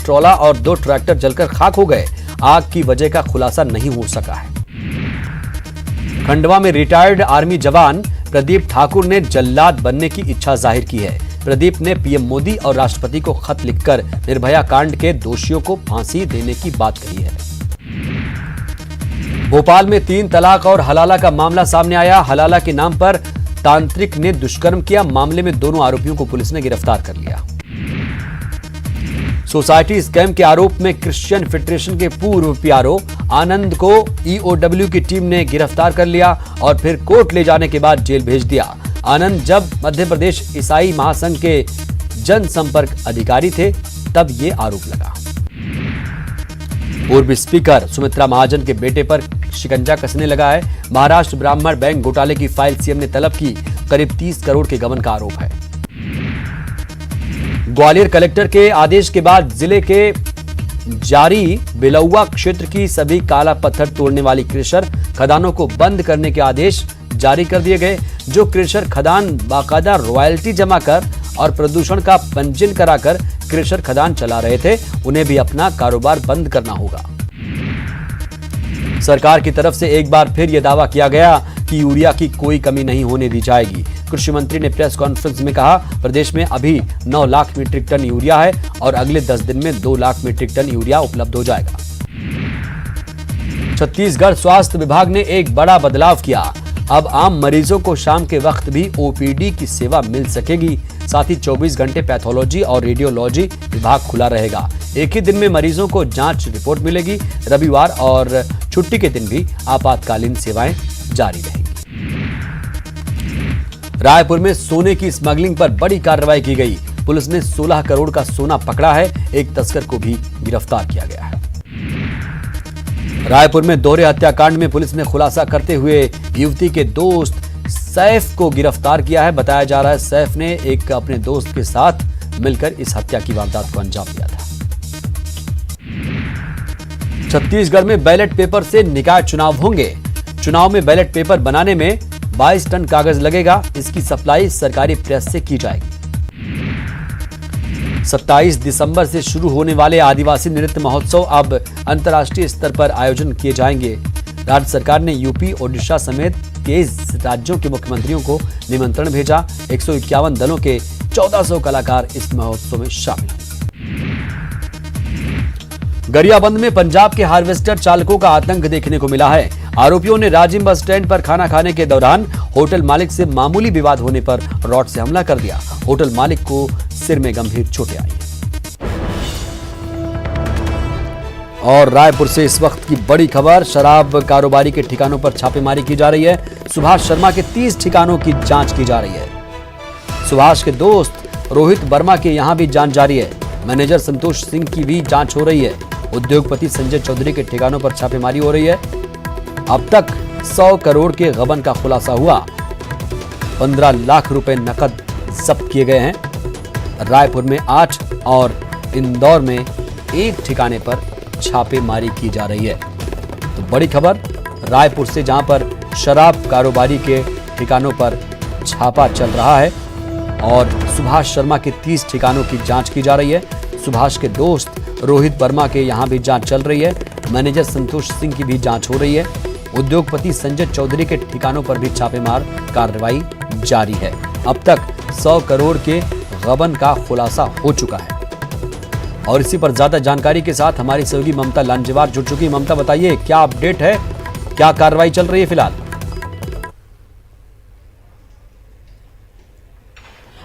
ट्रॉला और 2 ट्रैक्टर जलकर खाक हो गए। आग की वजह का खुलासा नहीं हो सका है। खंडवा में रिटायर्ड आर्मी जवान प्रदीप ठाकुर ने जल्लाद बनने की इच्छा जाहिर की है। प्रदीप ने पीएम मोदी और राष्ट्रपति को खत लिखकर निर्भया कांड के दोषियों को फांसी देने की बात कही है। भोपाल में 3 तलाक और हलाला का मामला सामने आया। हलाला के नाम पर तांत्रिक ने दुष्कर्म किया। मामले में दोनों आरोपियों को पुलिस ने गिरफ्तार कर लिया। सोसाइटी स्कैम के आरोप में क्रिश्चियन फेडरेशन के पूर्व पीआरओ आनंद को ईओडब्ल्यू की टीम ने गिरफ्तार कर लिया और फिर कोर्ट ले जाने के बाद जेल भेज दिया। आनंद जब मध्य प्रदेश ईसाई महासंघ के जनसंपर्क अधिकारी थे तब ये आरोप लगा। पूर्व स्पीकर सुमित्रा महाजन के बेटे पर शिकंजा कसने लगा है। महाराष्ट्र ब्राह्मण बैंक घोटाले की फाइल सीएम ने तलब की। करीब 30 करोड़ के गबन का आरोप है। ग्वालियर कलेक्टर के आदेश के बाद जिले के जारी बिलौआ क्षेत्र की सभी काला पत्थर तोड़ने वाली क्रेशर खदानों को बंद करने के आदेश जारी कर दिए गए। जो क्रेशर खदान बाकायदा रॉयल्टी जमा कर और प्रदूषण का पंजीयन कराकर क्रेशर खदान चला रहे थे, उन्हें भी अपना कारोबार बंद करना होगा। सरकार की तरफ से एक बार फिर यह दावा किया गया कि यूरिया की कोई कमी नहीं होने दी जाएगी। कृषि मंत्री ने प्रेस कॉन्फ्रेंस में कहा, प्रदेश में अभी 9 लाख मीट्रिक टन यूरिया है और अगले 10 दिन में 2 लाख मीट्रिक टन यूरिया उपलब्ध हो जाएगा। छत्तीसगढ़ स्वास्थ्य विभाग ने एक बड़ा बदलाव किया। अब आम मरीजों को शाम के वक्त भी ओपीडी की सेवा मिल सकेगी। साथ ही 24 घंटे पैथोलॉजी और रेडियोलॉजी विभाग खुला रहेगा। एक ही दिन में मरीजों को जांच रिपोर्ट मिलेगी। रविवार और छुट्टी के दिन भी आपातकालीन सेवाएं जारी रहेंगी। रायपुर में सोने की स्मगलिंग पर बड़ी कार्रवाई की गई। पुलिस ने 16 करोड़ का सोना पकड़ा है। एक तस्कर को भी गिरफ्तार किया गया है। रायपुर में दोहरे हत्याकांड में पुलिस ने खुलासा करते हुए युवती के दोस्त सैफ को गिरफ्तार किया है। बताया जा रहा है सैफ ने एक अपने दोस्त के साथ मिलकर इस हत्या की वारदात को अंजाम दिया था। छत्तीसगढ़ में बैलेट पेपर से निकाय चुनाव होंगे। चुनाव में बैलेट पेपर बनाने में 22 टन कागज लगेगा। इसकी सप्लाई सरकारी प्रेस से की जाएगी। 27 दिसंबर से शुरू होने वाले आदिवासी नृत्य महोत्सव अब अंतर्राष्ट्रीय स्तर पर आयोजन किए जाएंगे। राज्य सरकार ने यूपी, ओडिशा समेत 23 राज्यों के मुख्यमंत्रियों को निमंत्रण भेजा। 151 दलों के 1400 कलाकार इस महोत्सव में शामिल हैं। गरियाबंद में पंजाब के हार्वेस्टर चालकों का आतंक देखने को मिला है। आरोपियों ने राजिम बस स्टैंड पर खाना खाने के दौरान होटल मालिक से मामूली विवाद होने पर रॉड से हमला कर दिया। होटल मालिक को सिर में गंभीर चोटें आई। और रायपुर से इस वक्त की बड़ी खबर, शराब कारोबारी के ठिकानों पर छापेमारी की जा रही है। सुभाष शर्मा के 30 ठिकानों की जांच की जा रही है। सुभाष के दोस्त रोहित वर्मा के यहां भी जांच जारी है। मैनेजर संतोष सिंह की भी जांच हो रही है। उद्योगपति संजय चौधरी के ठिकानों पर छापेमारी हो रही है। अब तक 100 करोड़ के गबन का खुलासा हुआ। 15 लाख रुपए नकद जब्त किए गए हैं। रायपुर में 8 और इंदौर में 1 ठिकाने पर छापेमारी की जा रही है। तो बड़ी खबर रायपुर से, जहां पर शराब कारोबारी के ठिकानों पर छापा चल रहा है और सुभाष शर्मा के 30 ठिकानों की जांच की जा रही है। सुभाष के दोस्त रोहित वर्मा के यहां भी जांच चल रही है। मैनेजर संतोष सिंह की भी जांच हो रही है। उद्योगपति संजय चौधरी के ठिकानों पर भी छापेमार कार्रवाई जारी है। अब तक 100 करोड़ के गबन का खुलासा हो चुका है। और इसी पर ज्यादा जानकारी के साथ हमारी सहयोगी ममता लांजेवार जुड़ चुकी। ममता, बताइए क्या अपडेट है, क्या कार्रवाई चल रही है फिलहाल?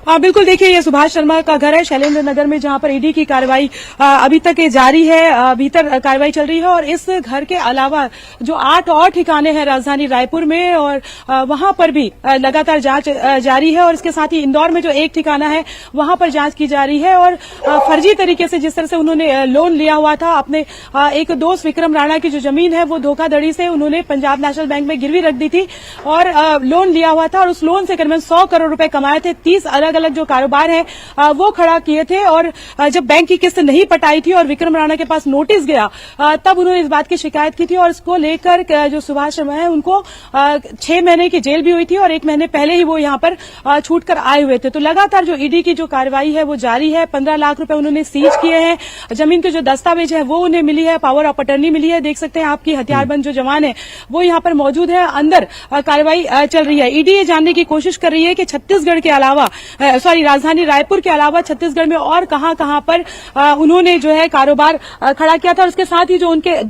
हाँ बिल्कुल, देखिए ये सुभाष शर्मा का घर है शैलेंद्र नगर में, जहां पर ईडी की कार्रवाई अभी तक जारी है। भीतर कार्रवाई चल रही है और इस घर के अलावा जो 8 और ठिकाने हैं राजधानी रायपुर में, और वहां पर भी लगातार जांच जारी है। और इसके साथ ही इंदौर में जो 1 ठिकाना है वहां पर जांच की जा रही है। और फर्जी तरीके से जिस तरह से उन्होंने लोन लिया हुआ था, अपने एक दोस्त विक्रम राणा की जो जमीन है वो धोखाधड़ी से उन्होंने पंजाब नेशनल बैंक में गिरवी रख दी थी और लोन लिया हुआ था। और उस लोन से करीबन 100 करोड़ रुपए कमाए थे। 30 अलग अलग जो कारोबार है वो खड़ा किए थे। और जब बैंक की किस्त नहीं पटाई थी और विक्रम राणा के पास नोटिस गया तब उन्होंने इस बात की शिकायत की थी और इसको लेकर जो सुभाष शर्मा है उनको 6 महीने की जेल भी हुई थी और 1 महीने पहले ही वो यहाँ पर छूट कर आए हुए थे। तो लगातार जो ईडी की जो कार्रवाई है वो जारी है। 15 लाख रुपए उन्होंने सीज किए हैं। जमीन के जो दस्तावेज है वो उन्हें मिली है, पावर ऑफ अटर्नी मिली है। देख सकते हैं आपकी हथियारबंद जो जवान है वो यहाँ पर मौजूद है। अंदर कार्रवाई चल रही है। ईडी ये जानने की कोशिश कर रही है कि छत्तीसगढ़ के अलावा राजधानी रायपुर के अलावा छत्तीसगढ़ में और कहां पर उन्होंने जो है कारोबार खड़ा किया था। और उसके साथ ही जो उनके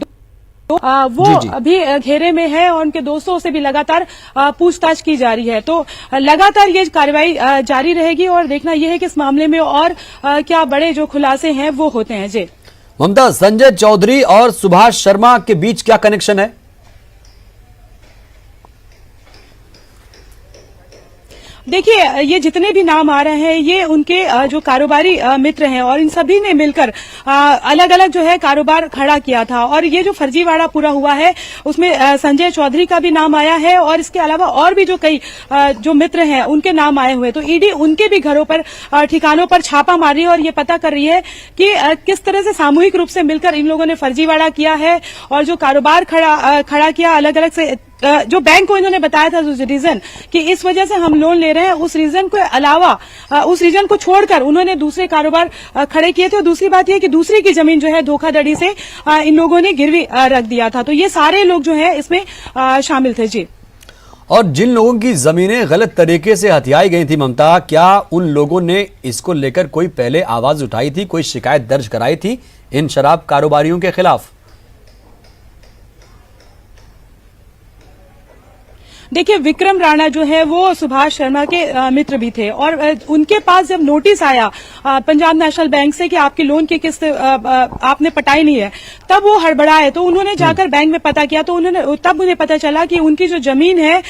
वो जी। अभी घेरे में है और उनके दोस्तों से भी लगातार पूछताछ की जा रही है। तो लगातार ये कार्रवाई जारी रहेगी और देखना यह है कि इस मामले में और क्या बड़े जो खुलासे हैं वो होते हैं। जी ममता, संजय चौधरी और सुभाष शर्मा के बीच क्या कनेक्शन है? देखिए, ये जितने भी नाम आ रहे हैं ये उनके जो कारोबारी मित्र हैं और इन सभी ने मिलकर अलग अलग जो है कारोबार खड़ा किया था। और ये जो फर्जीवाड़ा पूरा हुआ है उसमें संजय चौधरी का भी नाम आया है और इसके अलावा और भी जो कई जो मित्र हैं उनके नाम आए हुए। तो ईडी उनके भी घरों पर ठिकानों पर छापा मार रही है और ये पता कर रही है कि किस तरह से सामूहिक रूप से मिलकर इन लोगों ने फर्जीवाड़ा किया है और जो कारोबार खड़ा किया अलग अलग से जो बैंक को इन्होंने बताया था जो रीजन कि इस वजह से हम लोन ले रहे हैं, उस रीजन के अलावा उस रीजन को छोड़कर उन्होंने दूसरे कारोबार खड़े किए थे। और दूसरी बात यह कि दूसरी की जमीन जो है धोखाधड़ी से इन लोगों ने गिरवी रख दिया था। तो ये सारे लोग जो है इसमें शामिल थे। जी, और जिन लोगों की जमीनें गलत तरीके से हथियाई गई थी ममता, क्या उन लोगों ने इसको लेकर कोई पहले आवाज उठाई थी, कोई शिकायत दर्ज कराई थी इन शराब कारोबारियों के खिलाफ? देखिए, विक्रम राणा जो है वो सुभाष शर्मा के मित्र भी थे और उनके पास जब नोटिस आया पंजाब नेशनल बैंक से कि आपकी लोन की किस्त आपने पटाई नहीं है, तब वो हड़बड़ाए। तो उन्होंने जाकर बैंक में पता किया तो तब उन्हें पता चला कि उनकी जो जमीन है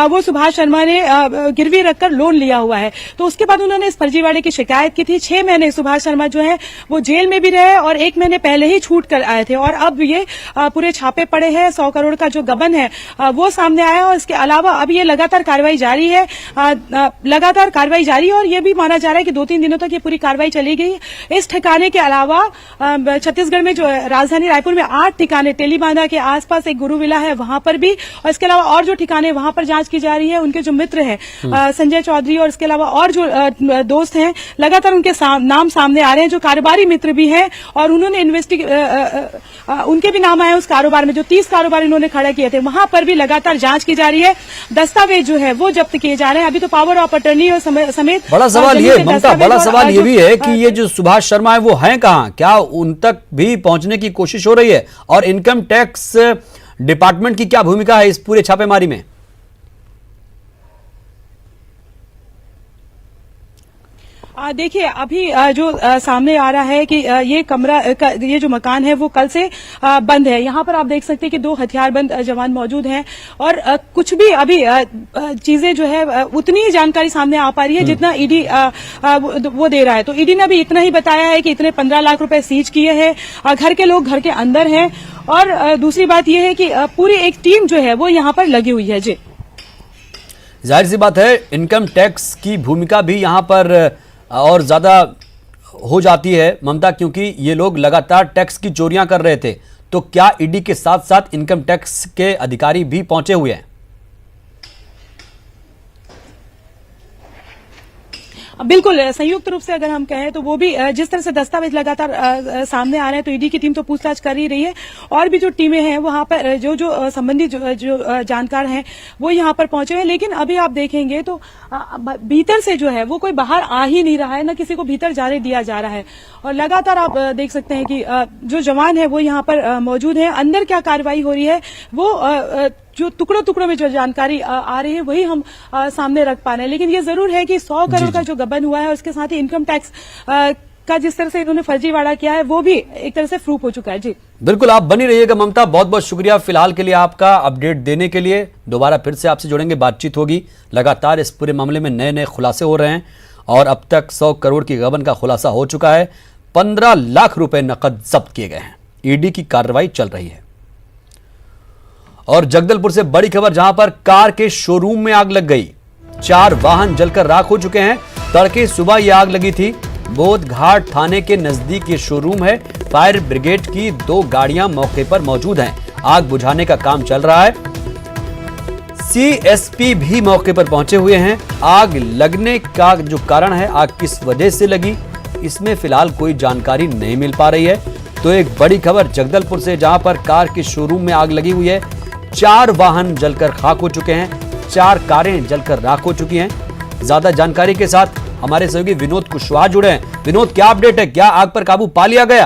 वो सुभाष शर्मा ने गिरवी रखकर लोन लिया हुआ है। तो उसके बाद उन्होंने इस फर्जीवाड़े की शिकायत की थी। 6 महीने सुभाष शर्मा जो है वो जेल में भी रहे और 1 महीने पहले ही छूट कर आए थे। और अब ये पूरे छापे पड़े हैं। 100 करोड़ का जो गबन है वो सामने आया और इसके अलावा अब ये लगातार कार्रवाई जारी है। और ये भी माना जा रहा है कि 2-3 दिनों तक ये पूरी कार्रवाई चलेगी। इस ठिकाने के अलावा छत्तीसगढ़ में जो राजधानी रायपुर में 8 ठिकाने, तेलीबांधा के आसपास एक गुरुविला है वहां पर भी, और इसके अलावा और जो ठिकाने वहां पर जांच की जा रही है। उनके जो मित्र हैं संजय चौधरी और इसके अलावा और जो दोस्त हैं लगातार उनके नाम सामने आ रहे हैं, जो कारोबारी मित्र भी हैं। और उन्होंने उनके भी नाम आए उस कारोबार में। जो 30 कारोबार इन्होंने खड़े किए थे वहां पर भी लगातार जांच की जा रही है। दस्तावेज जो है वो जब्त किए जा रहे हैं। अभी तो पावर ऑफ अटर्नी और समेत बड़ा सवाल ये ममता, बड़ा सवाल ये भी है कि ये जो सुभाष शर्मा है वो हैं कहां? क्या उन तक भी पहुंचने की कोशिश हो रही है? और इनकम टैक्स डिपार्टमेंट की क्या भूमिका है इस पूरे छापेमारी में? देखिए, अभी जो सामने आ रहा है कि ये जो मकान है वो कल से बंद है। यहाँ पर आप देख सकते हैं कि 2 हथियारबंद जवान मौजूद हैं और कुछ भी अभी चीजें जो है उतनी ही जानकारी सामने आ पा रही है जितना ईडी वो दे रहा है। तो ईडी ने अभी इतना ही बताया है कि इतने 15 लाख रुपए सीज किए हैं। घर के लोग घर के अंदर हैं और दूसरी बात यह है कि पूरी एक टीम जो है वो यहाँ पर लगी हुई है। जी, जाहिर सी बात है इनकम टैक्स की भूमिका भी यहाँ पर और ज्यादा हो जाती है ममता, क्योंकि ये लोग लगातार टैक्स की चोरियां कर रहे थे। तो क्या ईडी के साथ साथ इनकम टैक्स के अधिकारी भी पहुंचे हुए हैं? बिल्कुल, संयुक्त रूप से अगर हम कहें तो वो भी जिस तरह से दस्तावेज लगातार सामने आ रहे हैं तो ईडी की टीम तो पूछताछ कर ही रही है। और भी जो टीमें हैं वहां पर जो संबंधित जो जानकार हैं वो यहां पर पहुंचे हैं। लेकिन अभी आप देखेंगे तो भीतर से जो है वो कोई बाहर आ ही नहीं रहा है, न किसी को भीतर जाने दिया जा रहा है। और लगातार आप देख सकते हैं कि जो जवान है वो यहाँ पर मौजूद है। अंदर क्या कार्रवाई हो रही है वो जो टुकड़ों में जो जानकारी आ रही है वही हम सामने रख पा रहे हैं। लेकिन ये जरूर है कि 100 करोड़ का जो गबन हुआ है और उसके साथ ही इनकम टैक्स का जिस तरह से इन्होंने फर्जीवाड़ा किया है वो भी एक तरह से प्रूफ हो चुका है। जी बिल्कुल, आप बनी रहिएगा ममता, बहुत बहुत शुक्रिया फिलहाल के लिए आपका अपडेट देने के लिए। दोबारा फिर से आपसे जुड़ेंगे, बातचीत होगी। लगातार इस पूरे मामले में नए नए खुलासे हो रहे हैं और अब तक 100 करोड़ की गबन का खुलासा हो चुका है। 15 लाख रुपए नकद जब्त किए गए हैं। ईडी की कार्रवाई चल रही है। और जगदलपुर से बड़ी खबर, जहां पर कार के शोरूम में आग लग गई। 4 वाहन जलकर राख हो चुके हैं। तड़के सुबह ये आग लगी थी। बोधघाट थाने के नजदीक ये शोरूम है। फायर ब्रिगेड की 2 गाड़ियां मौके पर मौजूद हैं। आग बुझाने का काम चल रहा है। सीएसपी भी मौके पर पहुंचे हुए हैं। आग लगने का जो कारण है, आग किस वजह से लगी, इसमें फिलहाल कोई जानकारी नहीं मिल पा रही है। तो एक बड़ी खबर जगदलपुर से, जहां पर कार के शोरूम में आग लगी हुई है। 4 वाहन जलकर खाक हो चुके हैं, 4 कारें जलकर राख हो चुकी हैं। ज्यादा जानकारी के साथ हमारे सहयोगी विनोद कुशवाहा जुड़े हैं। विनोद, क्या अपडेट है? क्या आग पर काबू पा लिया गया?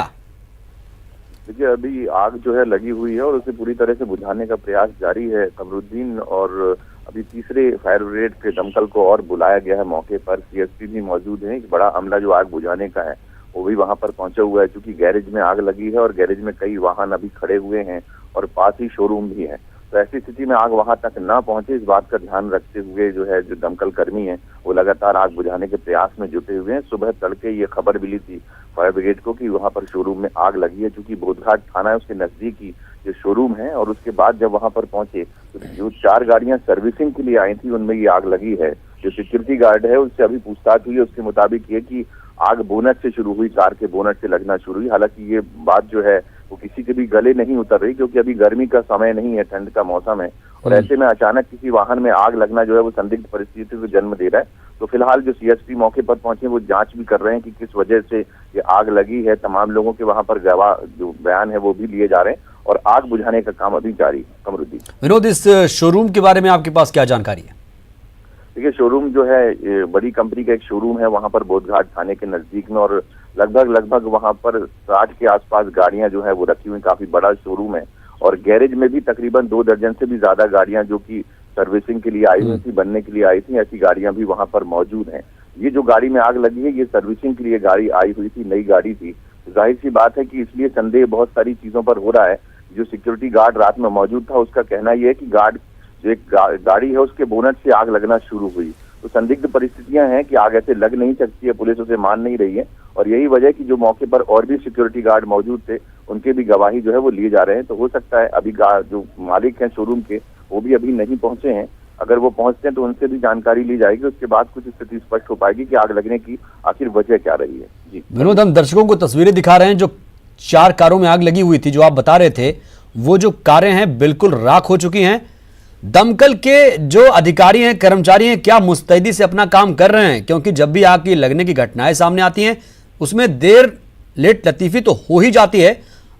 देखिए, अभी आग जो है लगी हुई है और उसे पूरी तरह से बुझाने का प्रयास जारी है कमरुद्दीन। और अभी तीसरे फायर ब्रिगेड के दमकल को और बुलाया गया है मौके पर। सीएसपी भी मौजूद है। एक बड़ा अमला जो आग बुझाने का है वो भी वहां पर पहुंचा हुआ है, क्योंकि गैरेज में आग लगी है और गैरेज में कई वाहन अभी खड़े हुए हैं और पास ही शोरूम भी है। तो ऐसी स्थिति में आग वहां तक ना पहुंचे, इस बात का ध्यान रखते हुए जो दमकल कर्मी है वो लगातार आग बुझाने के प्रयास में जुटे हुए हैं। सुबह तड़के ये खबर मिली थी फायर ब्रिगेड को कि वहां पर शोरूम में आग लगी है। चूंकि बोधघाट थाना है उसके नजदीक ही ये शोरूम है। और उसके बाद जब वहां पर पहुंचे तो जो 4 गाड़ियां सर्विसिंग के लिए आई थी उनमें ये आग लगी है। जो सिक्योरिटी गार्ड है उससे अभी पूछताछ हुई है, उसके मुताबिक ये कि आग बोनट से शुरू हुई, कार के बोनट से लगना शुरू हुई। हालांकि ये बात जो है वो किसी के भी गले नहीं उतर रही, क्योंकि अभी गर्मी का समय नहीं है, ठंड का मौसम है। और ऐसे में अचानक किसी वाहन में आग लगना जो है वो संदिग्ध परिस्थिति को जन्म दे रहा है। तो फिलहाल जो सीएसपी मौके पर पहुंचे वो जांच भी कर रहे हैं कि किस वजह से ये आग लगी है। तमाम लोगों के वहां पर गवाह जो बयान है वो भी लिए जा रहे हैं और आग बुझाने का काम अभी जारी है। कमरुद्दीन, विनोद, इस शोरूम के बारे में आपके पास क्या जानकारी है? देखिए, शोरूम जो है ये बड़ी कंपनी का एक शोरूम है वहां पर बोधघाट थाने के नजदीक में। और लगभग वहां पर 60 के आसपास गाड़ियां जो है वो रखी हुई, काफी बड़ा शोरूम है। और गैरेज में भी तकरीबन 2 दर्जन से भी ज्यादा गाड़ियां जो कि सर्विसिंग के लिए आई हुई थी, बनने के लिए आई थी, ऐसी गाड़ियां भी वहां पर मौजूद हैं। ये जो गाड़ी में आग लगी है ये सर्विसिंग के लिए गाड़ी आई हुई थी, नई गाड़ी थी। जाहिर सी बात है कि इसलिए संदेह बहुत सारी चीजों पर हो रहा है। जो सिक्योरिटी गार्ड रात में मौजूद था उसका कहना यह है कि जो एक गाड़ी है उसके बोनट से आग लगना शुरू हुई। तो संदिग्ध परिस्थितियां हैं कि आग ऐसे लग नहीं सकती है, पुलिस उसे मान नहीं रही है। और यही वजह कि जो मौके पर और भी सिक्योरिटी गार्ड मौजूद थे उनके भी गवाही जो है वो लिए जा रहे हैं। तो हो सकता है अभी जो मालिक हैं शोरूम के वो भी अभी नहीं पहुंचे हैं। अगर वो पहुंचते हैं तो उनसे भी जानकारी ली जाएगी, उसके बाद कुछ स्थिति स्पष्ट हो पाएगी कि आग लगने की आखिर वजह क्या रही है। जी विनोद, हम दर्शकों को तस्वीरें दिखा रहे हैं। जो 4 कारों में आग लगी हुई थी, जो आप बता रहे थे, वो जो कारें हैं बिल्कुल राख हो चुकी हैं। दमकल के जो अधिकारी हैं, कर्मचारी हैं, क्या मुस्तैदी से अपना काम कर रहे हैं? क्योंकि जब भी आग की लगने की घटनाएं सामने आती हैं उसमें देर लेट लतीफी तो हो ही जाती है।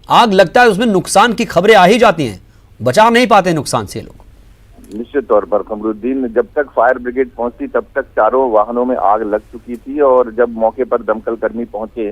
आग लगता है उसमें नुकसान की खबरें आ ही जाती हैं, बचा नहीं पाते नुकसान से लोग। निश्चित तौर पर कमरुद्दीन, जब तक फायर ब्रिगेड पहुंची तब तक 4 वाहनों में आग लग चुकी थी। और जब मौके पर दमकल कर्मी पहुंचे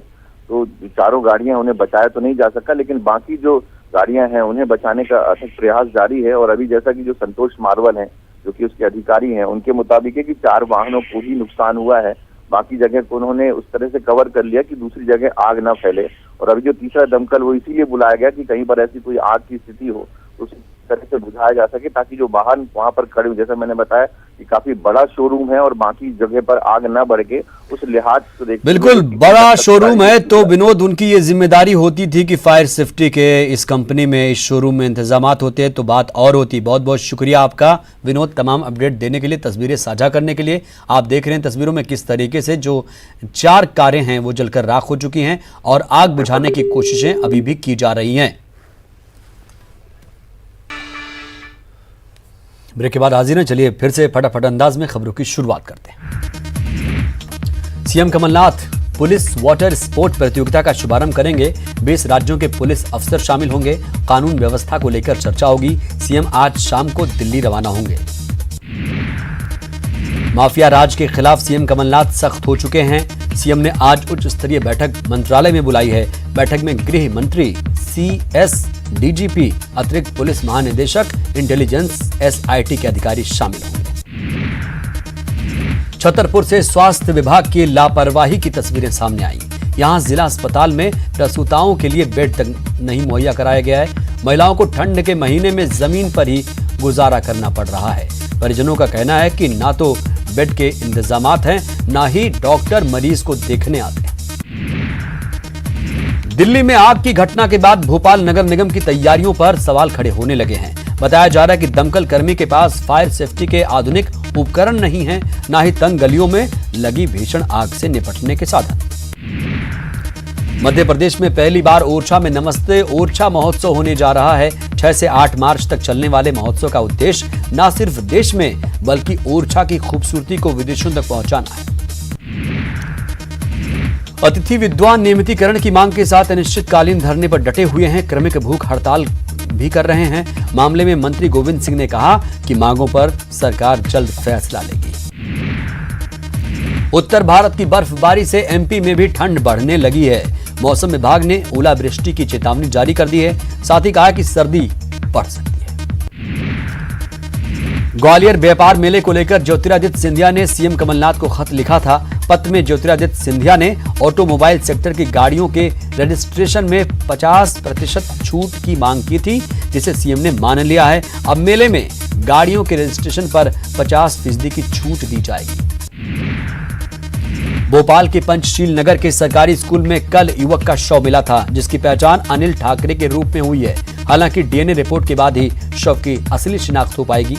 तो 4 गाड़ियां उन्हें बचाया तो नहीं जा सका, लेकिन बाकी जो गाड़ियां हैं उन्हें बचाने का अथक प्रयास जारी है। और अभी जैसा कि जो संतोष मार्वल हैं जो कि उसके अधिकारी हैं, उनके मुताबिक है कि 4 वाहनों को ही नुकसान हुआ है, बाकी जगह को उन्होंने उस तरह से कवर कर लिया कि दूसरी जगह आग ना फैले। और अभी जो तीसरा दमकल वो इसीलिए बुलाया गया कि कहीं पर ऐसी कोई आग की स्थिति हो तो उस तरह से बुझाया जा सके, ताकि जो वाहन वहां पर खड़े, जैसा मैंने बताया कि काफी बड़ा शोरूम है और बाकी जगह पर आग ना बढ़ के, उस लिहाज से देखते बिल्कुल बड़ा शोरूम है। तो विनोद, उनकी ये जिम्मेदारी होती थी कि फायर सेफ्टी के इस कंपनी में, इस शोरूम में इंतजामात होते हैं तो बात और होती। बहुत बहुत शुक्रिया आपका विनोद, तमाम अपडेट देने के लिए, तस्वीरें साझा करने के लिए। आप देख रहे हैं तस्वीरों में किस तरीके से जो 4 कारें हैं वो जलकर राख हो चुकी हैं और आग बुझाने की कोशिशें अभी भी की जा रही हैं। ब्रेक के बाद हाजिर हैं, चलिए फिर से फटाफट अंदाज में खबरों की शुरुआत करते हैं। CM Kamal Nath police water sport प्रतियोगिता का शुभारंभ करेंगे। 20 राज्यों के पुलिस अफसर शामिल होंगे। कानून व्यवस्था को लेकर चर्चा होगी। सीएम आज शाम को दिल्ली रवाना होंगे। माफिया राज के खिलाफ सीएम कमलनाथ सख्त हो चुके हैं। सीएम ने आज उच्च स्तरीय बैठक मंत्रालय में बुलाई है। बैठक में गृह मंत्री, CS, DGP, अतिरिक्त पुलिस महानिदेशक, इंटेलिजेंस, SIT के अधिकारी शामिल होंगे। छतरपुर से स्वास्थ्य विभाग की लापरवाही की तस्वीरें सामने आई। यहां जिला अस्पताल में प्रसूताओं के लिए बेड तक नहीं मुहैया कराया गया है। महिलाओं को ठंड के महीने में जमीन पर ही गुजारा करना पड़ रहा है। परिजनों का कहना है कि ना तो बेड के इंतजामात हैं, ना ही डॉक्टर मरीज को देखने आते हैं। दिल्ली में आग की घटना के बाद भोपाल नगर निगम की तैयारियों पर सवाल खड़े होने लगे हैं। बताया जा रहा है कि दमकल कर्मी के पास फायर सेफ्टी के आधुनिक उपकरण नहीं है, ना ही तंग गलियों में लगी भीषण आग से निपटने के साधन। मध्य प्रदेश में पहली बार ओरछा में नमस्ते ओरछा महोत्सव होने जा रहा है। 6 से 8 मार्च तक चलने वाले महोत्सव का उद्देश्य न सिर्फ देश में बल्कि ओरछा की खूबसूरती को विदेशों तक पहुंचाना है। अतिथि विद्वान नियमितीकरण की मांग के साथ अनिश्चितकालीन धरने पर डटे हुए हैं। क्रमिक भूख हड़ताल भी कर रहे हैं। मामले में मंत्री गोविंद सिंह ने कहा कि मांगों पर सरकार जल्द फैसला लेगी। उत्तर भारत की बर्फबारी से एमपी में भी ठंड बढ़ने लगी है। मौसम विभाग ने ओलावृष्टि की चेतावनी जारी कर दी है। साथ ही कहा कि सर्दी बढ़ सकती है। ग्वालियर व्यापार मेले को लेकर ज्योतिरादित्य सिंधिया ने सीएम कमलनाथ को खत लिखा था। पत्र में ज्योतिरादित्य सिंधिया ने ऑटोमोबाइल सेक्टर की गाड़ियों के रजिस्ट्रेशन में 50% छूट की मांग की थी, जिसे सीएम ने मान लिया है। अब मेले में गाड़ियों के रजिस्ट्रेशन पर 50% की छूट दी जाएगी। भोपाल के पंचशील नगर के सरकारी स्कूल में कल युवक का शव मिला था, जिसकी पहचान अनिल ठाकरे के रूप में हुई है। हालांकि डीएनए रिपोर्ट के बाद ही शव की असली शिनाख्त हो पाएगी।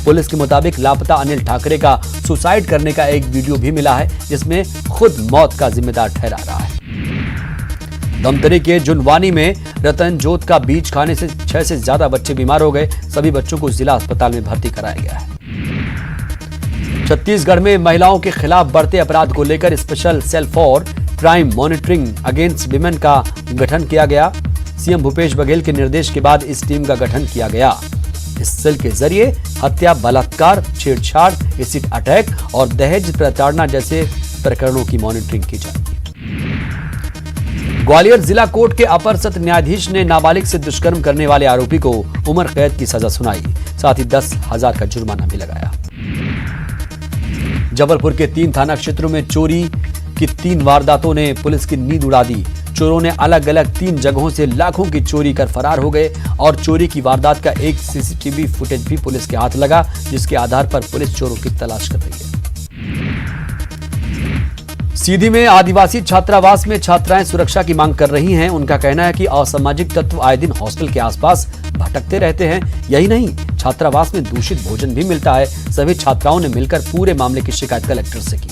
पुलिस के मुताबिक लापता अनिल ठाकरे का सुसाइड करने का एक वीडियो भी मिला है, जिसमें खुद मौत का जिम्मेदार ठहरा रहा है। धमतरी के जुनवानी में रतनजोत का बीज खाने से 6 से ज्यादा बच्चे बीमार हो गए। सभी बच्चों को जिला अस्पताल में भर्ती कराया गया है। छत्तीसगढ़ में महिलाओं के खिलाफ बढ़ते अपराध को लेकर special cell for crime monitoring against women का गठन किया गया। सीएम भूपेश बघेल के निर्देश के बाद इस टीम का गठन किया गया। इस सेल के जरिए हत्या, बलात्कार, छेड़छाड़, एसिड अटैक और दहेज प्रताड़ना जैसे प्रकरणों की मॉनिटरिंग की जाएगी। ग्वालियर जिला कोर्ट के अपर सत्र न्यायाधीश ने नाबालिग से दुष्कर्म करने वाले आरोपी को उम्र कैद की सजा सुनाई। साथ ही 10,000 का जुर्माना भी लगाया। जबलपुर के 3 थाना क्षेत्रों में चोरी की 3 वारदातों ने पुलिस की नींद उड़ा दी। चोरों ने अलग अलग 3 जगहों से लाखों की चोरी कर फरार हो गए और चोरी की वारदात का एक सीसीटीवी फुटेज भी पुलिस के हाथ लगा, जिसके आधार पर पुलिस चोरों की तलाश कर रही है। सीधी में आदिवासी छात्रावास में छात्राएं सुरक्षा की मांग कर रही हैं। उनका कहना है कि असामाजिक तत्व आए दिन हॉस्टल के आसपास भटकते रहते हैं। यही नहीं, छात्रावास में दूषित भोजन भी मिलता है। सभी छात्राओं ने मिलकर पूरे मामले की शिकायत कलेक्टर से की।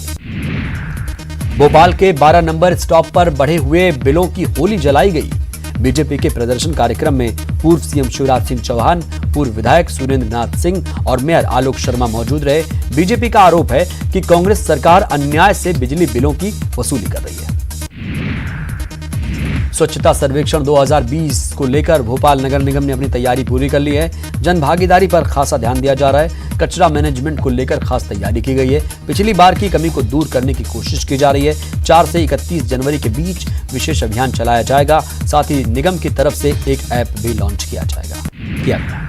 भोपाल के 12 नंबर स्टॉप पर बढ़े हुए बिलों की होली जलाई गई। बीजेपी के प्रदर्शन कार्यक्रम में पूर्व सीएम शिवराज सिंह चौहान, पूर्व विधायक सुरेंद्र नाथ सिंह और मेयर आलोक शर्मा मौजूद रहे। बीजेपी का आरोप है कि कांग्रेस सरकार अन्याय से बिजली बिलों की वसूली कर रही है। स्वच्छता सर्वेक्षण 2020 को लेकर भोपाल नगर निगम ने अपनी तैयारी पूरी कर ली है। जन भागीदारी पर खासा ध्यान दिया जा रहा है। कचरा मैनेजमेंट को लेकर खास तैयारी की गई है। पिछली बार की कमी को दूर करने की कोशिश की जा रही है। 4 से 31 जनवरी के बीच विशेष अभियान चलाया जाएगा। साथ ही निगम की तरफ से एक ऐप भी लॉन्च किया गया।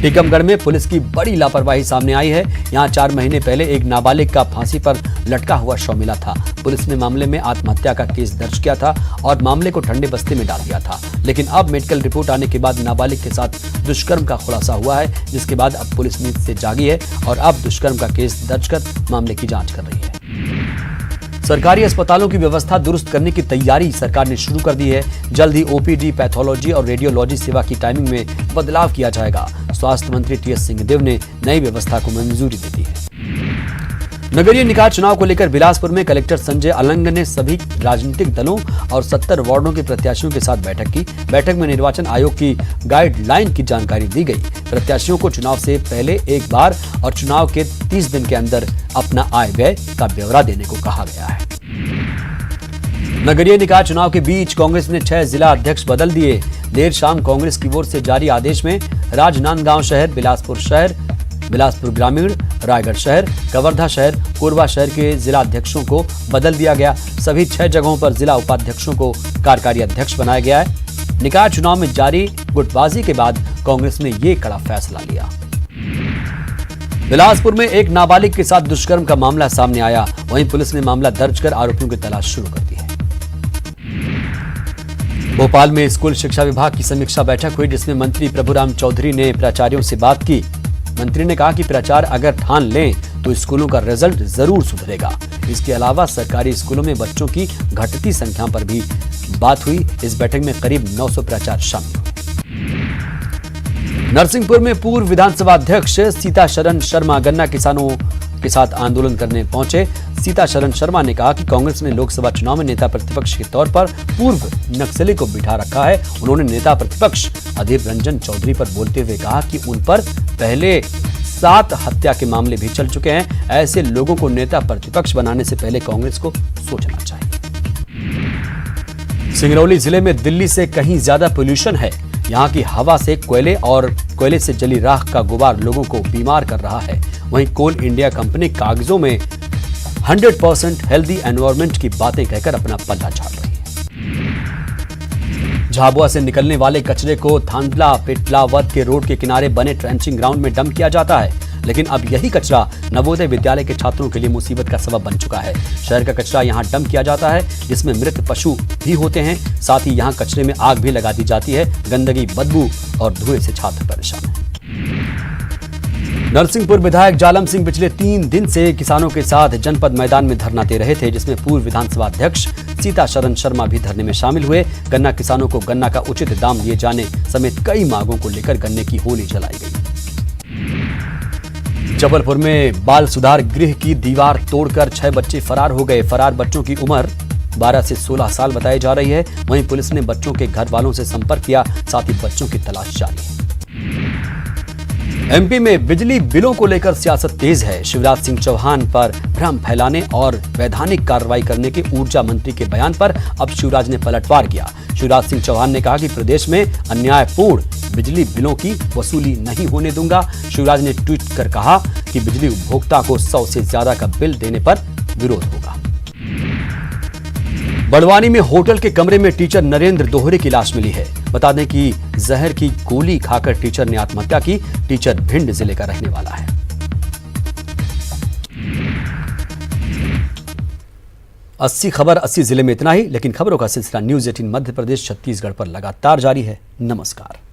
टीकमगढ़ में पुलिस की बड़ी लापरवाही सामने आई है। यहां 4 महीने पहले एक नाबालिग का फांसी पर लटका हुआ शव मिला था। पुलिस ने मामले में आत्महत्या का केस दर्ज किया था और मामले को ठंडे बस्ते में डाल दिया था। लेकिन अब मेडिकल रिपोर्ट आने के बाद नाबालिग के साथ दुष्कर्म का खुलासा हुआ है, जिसके बाद अब पुलिस नींद से जागी है और अब दुष्कर्म का केस दर्ज कर मामले की जांच कर रही है। सरकारी अस्पतालों की व्यवस्था दुरुस्त करने की तैयारी सरकार ने शुरू कर दी है। जल्द ही ओपीडी, पैथोलॉजी और रेडियोलॉजी सेवा की टाइमिंग में बदलाव किया जाएगा। स्वास्थ्य मंत्री टीएस सिंहदेव ने नई व्यवस्था को मंजूरी दे दी है। नगरीय निकाय चुनाव को लेकर बिलासपुर में कलेक्टर संजय अलंग ने सभी राजनीतिक दलों और 70 वार्डों के प्रत्याशियों के साथ बैठक की। बैठक में निर्वाचन आयोग की गाइडलाइन की जानकारी दी गई। प्रत्याशियों को चुनाव से पहले एक बार और चुनाव के 30 दिन के अंदर अपना आय व्यय का ब्यौरा देने को कहा गया है। नगरीय निकाय चुनाव के बीच कांग्रेस ने 6 जिला अध्यक्ष बदल दिए। देर शाम कांग्रेस की ओर से जारी आदेश में राजनांदगांव शहर, बिलासपुर शहर, बिलासपुर ग्रामीण, रायगढ़ शहर, कवर्धा शहर, कोरबा शहर के जिला अध्यक्षों को बदल दिया गया। सभी 6 जगहों पर जिला उपाध्यक्षों को कार्यकारी अध्यक्ष बनाया गया है। निकाय चुनाव में जारी गुटबाजी के बाद कांग्रेस ने ये कड़ा फैसला लिया। बिलासपुर में एक नाबालिग के साथ दुष्कर्म का मामला सामने आया। वहीं पुलिस ने मामला दर्ज कर आरोपियों की तलाश शुरू कर दी है। भोपाल में स्कूल शिक्षा विभाग की समीक्षा बैठक हुई, जिसमें मंत्री प्रभुराम चौधरी ने प्राचार्यों से बात की। मंत्री ने कहा कि प्राचार्य अगर ठान लें तो स्कूलों का रिजल्ट जरूर सुधरेगा। इसके अलावा सरकारी स्कूलों में बच्चों की घटती संख्या पर भी बात हुई। इस बैठक में करीब 900 प्राचार्य शामिल हुए। नरसिंहपुर में पूर्व विधानसभा अध्यक्ष सीताशरण शर्मा गन्ना किसानों के साथ आंदोलन करने पहुंचे। सीताशरण शर्मा ने कहा कि कांग्रेस ने लोकसभा चुनाव में नेता प्रतिपक्ष के तौर पर पूर्व नक्सली को बिठा रखा है। उन्होंने नेता प्रतिपक्ष अधीर रंजन चौधरी पर बोलते हुए कहा कि उन पर पहले 7 हत्या के मामले भी चल चुके हैं। ऐसे लोगों को नेता प्रतिपक्ष बनाने से पहले कांग्रेस को सोचना चाहिए। सिंगरौली जिले में दिल्ली से कहीं ज्यादा पोल्यूशन है। यहाँ की हवा से कोयले से जली राख का गुबार लोगों को बीमार कर रहा है। वहीं कोल इंडिया कंपनी कागजों में 100% हेल्दी एनवायरनमेंट की बातें कहकर अपना पल्ला झाड़ रही है। झाबुआ से निकलने वाले कचरे को थांदला पेटलावद के रोड के किनारे बने ट्रेंचिंग ग्राउंड में डंप किया जाता है, लेकिन अब यही कचरा नवोदय विद्यालय के छात्रों के लिए मुसीबत का सबब बन चुका है। शहर का कचरा यहां डंप किया जाता है, जिसमें मृत पशु भी होते हैं। साथ ही यहां कचरे में आग भी लगा दी जाती है। गंदगी, बदबू और धुएं से छात्र परेशान हैं। नरसिंहपुर विधायक जालम सिंह पिछले 3 दिन से किसानों के साथ जनपद मैदान में धरना दे रहे थे, जिसमें पूर्व विधानसभा अध्यक्ष सीताशरण शर्मा भी धरने में शामिल हुए। गन्ना किसानों को गन्ना का उचित दाम दिए जाने समेत कई मांगों को लेकर गन्ने की होली जलाई गई। जबलपुर में बाल सुधार गृह की दीवार तोड़कर 6 बच्चे फरार हो गए। फरार बच्चों की उम्र 12 से 16 साल बताई जा रही है। वहीं पुलिस ने बच्चों के घर वालों से संपर्क किया, साथ ही बच्चों की तलाश जारी है। एमपी में बिजली बिलों को लेकर सियासत तेज है। शिवराज सिंह चौहान पर भ्रम फैलाने और वैधानिक कार्रवाई करने के ऊर्जा मंत्री के बयान पर अब शिवराज ने पलटवार किया। शिवराज सिंह चौहान ने कहा कि प्रदेश में अन्यायपूर्ण बिजली बिलों की वसूली नहीं होने दूंगा। शिवराज ने ट्वीट कर कहा कि बिजली उपभोक्ता को 100 से ज्यादा का बिल देने पर विरोध होगा। बड़वानी में होटल के कमरे में टीचर नरेंद्र दोहरे की लाश मिली है। बता दें कि जहर की गोली खाकर टीचर ने आत्महत्या की। टीचर भिंड जिले का रहने वाला है। खबर 80 जिले में इतना ही, लेकिन खबरों का सिलसिला न्यूज़ 18 मध्य प्रदेश छत्तीसगढ़ पर लगातार जारी है। नमस्कार।